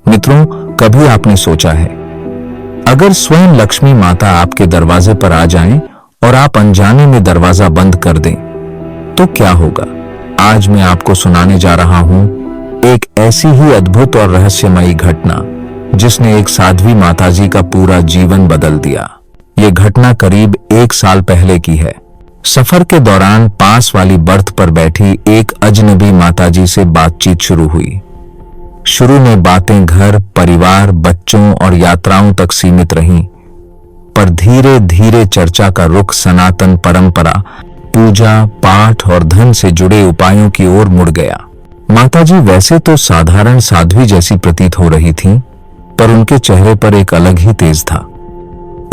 मित्रों, कभी आपने सोचा है, अगर स्वयं लक्ष्मी माता आपके दरवाजे पर आ जाएं और आप अनजाने में दरवाजा बंद कर दें, तो क्या होगा? आज मैं आपको सुनाने जा रहा हूं एक ऐसी ही अद्भुत और रहस्यमयी घटना जिसने एक साध्वी माताजी का पूरा जीवन बदल दिया। ये घटना करीब 1 साल पहले की है। सफर के दौरान पास वाली बर्थ पर बैठी एक अजनबी माताजी से बातचीत शुरू हुई। शुरू में बातें घर, परिवार, बच्चों और यात्राओं तक सीमित रहीं, पर धीरे धीरे चर्चा का रुख सनातन परंपरा, पूजा पाठ और धन से जुड़े उपायों की ओर मुड़ गया। माताजी वैसे तो साधारण साध्वी जैसी प्रतीत हो रही थीं, पर उनके चेहरे पर एक अलग ही तेज था।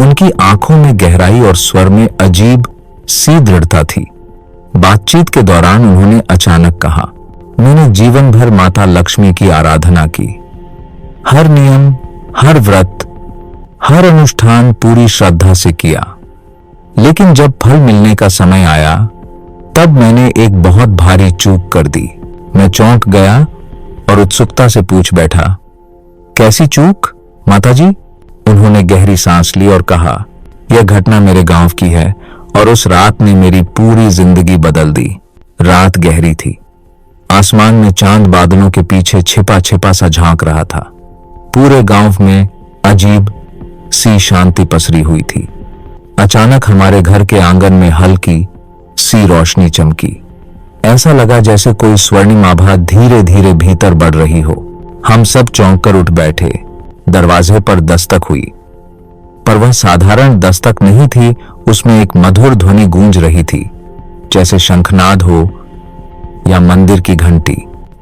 उनकी आंखों में गहराई और स्वर में अजीब सी दृढ़ता थी। बातचीत के दौरान उन्होंने अचानक कहा, मैंने जीवन भर माता लक्ष्मी की आराधना की। हर नियम, हर व्रत, हर अनुष्ठान पूरी श्रद्धा से किया, लेकिन जब फल मिलने का समय आया तब मैंने एक बहुत भारी चूक कर दी। मैं चौंक गया और उत्सुकता से पूछ बैठा, कैसी चूक माताजी? उन्होंने गहरी सांस ली और कहा, यह घटना मेरे गांव की है और उस रात ने मेरी पूरी जिंदगी बदल दी। रात गहरी थी। आसमान में चांद बादलों के पीछे छिपा छिपा सा झांक रहा था। पूरे गांव में अजीब सी शांति पसरी हुई थी। अचानक हमारे घर के आंगन में हल्की सी रोशनी चमकी। ऐसा लगा जैसे कोई स्वर्णिम आभा धीरे धीरे भीतर बढ़ रही हो। हम सब चौंक कर उठ बैठे। दरवाजे पर दस्तक हुई, पर वह साधारण दस्तक नहीं थी। उसमें एक मधुर ध्वनि गूंज रही थी, जैसे शंखनाद हो या मंदिर की घंटी।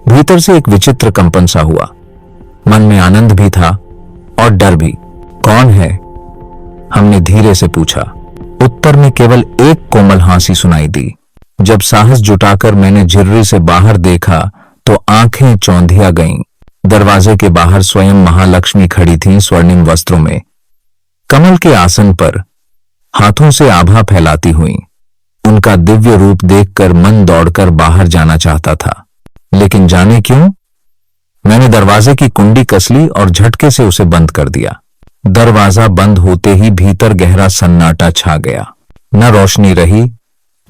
भीतर से एक विचित्र कंपन सा हुआ। मन में आनंद भी था और डर भी। कौन है? हमने धीरे से पूछा। उत्तर में केवल एक कोमल हंसी सुनाई दी। जब साहस जुटाकर मैंने झिर्री से बाहर देखा तो आंखें चौंधिया गईं। दरवाजे के बाहर स्वयं महालक्ष्मी खड़ी थीं, स्वर्णिम वस्त्रों में, कमल के आसन पर, हाथों से आभा फैलाती हुई। उनका दिव्य रूप देखकर मन दौड़कर बाहर जाना चाहता था, लेकिन जाने क्यों, मैंने दरवाजे की कुंडी कस ली और झटके से उसे बंद कर दिया। दरवाजा बंद होते ही भीतर गहरा सन्नाटा छा गया। न रोशनी रही,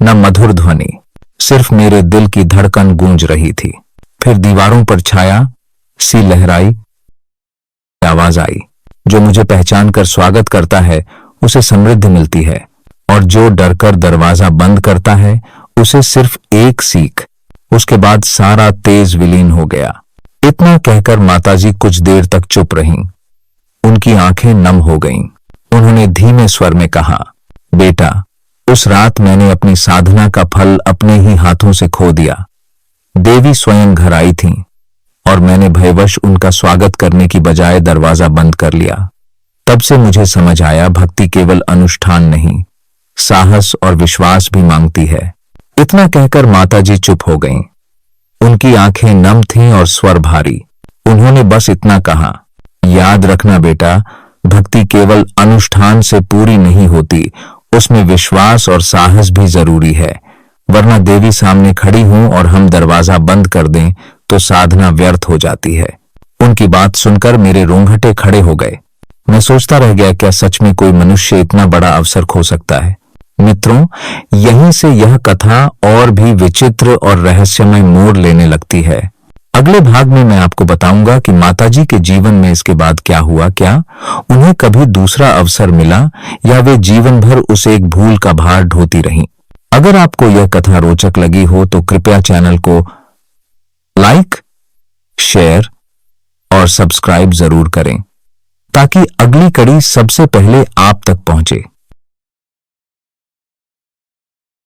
न मधुर ध्वनि, सिर्फ मेरे दिल की धड़कन गूंज रही थी। फिर दीवारों पर छाया सी लहराई आवाज आई, जो मुझे पहचान कर स्वागत करता है उसे समृद्धि मिलती है, और जो डरकर दरवाजा बंद करता है उसे सिर्फ एक सीख। उसके बाद सारा तेज विलीन हो गया। इतना कहकर माताजी कुछ देर तक चुप रहीं। उनकी आंखें नम हो गईं। उन्होंने धीमे स्वर में कहा, बेटा, उस रात मैंने अपनी साधना का फल अपने ही हाथों से खो दिया। देवी स्वयं घर आई थीं और मैंने भयवश उनका स्वागत करने की बजाय दरवाजा बंद कर लिया। तब से मुझे समझ आया, भक्ति केवल अनुष्ठान नहीं, साहस और विश्वास भी मांगती है। इतना कहकर माताजी चुप हो गईं। उनकी आंखें नम थीं और स्वर भारी। उन्होंने बस इतना कहा, याद रखना बेटा, भक्ति केवल अनुष्ठान से पूरी नहीं होती, उसमें विश्वास और साहस भी जरूरी है। वरना देवी सामने खड़ी हों और हम दरवाजा बंद कर दें तो साधना व्यर्थ हो जाती है। उनकी बात सुनकर मेरे रोंगटे खड़े हो गए। मैं सोचता रह गया, क्या सच में कोई मनुष्य इतना बड़ा अवसर खो सकता है? मित्रों, यहीं से यह कथा और भी विचित्र और रहस्यमय मोड़ लेने लगती है। अगले भाग में मैं आपको बताऊंगा कि माताजी के जीवन में इसके बाद क्या हुआ। क्या उन्हें कभी दूसरा अवसर मिला या वे जीवन भर उस एक भूल का भार ढोती रहीं? अगर आपको यह कथा रोचक लगी हो तो कृपया चैनल को लाइक, शेयर और सब्सक्राइब जरूर करें, ताकि अगली कड़ी सबसे पहले आप तक पहुंचे।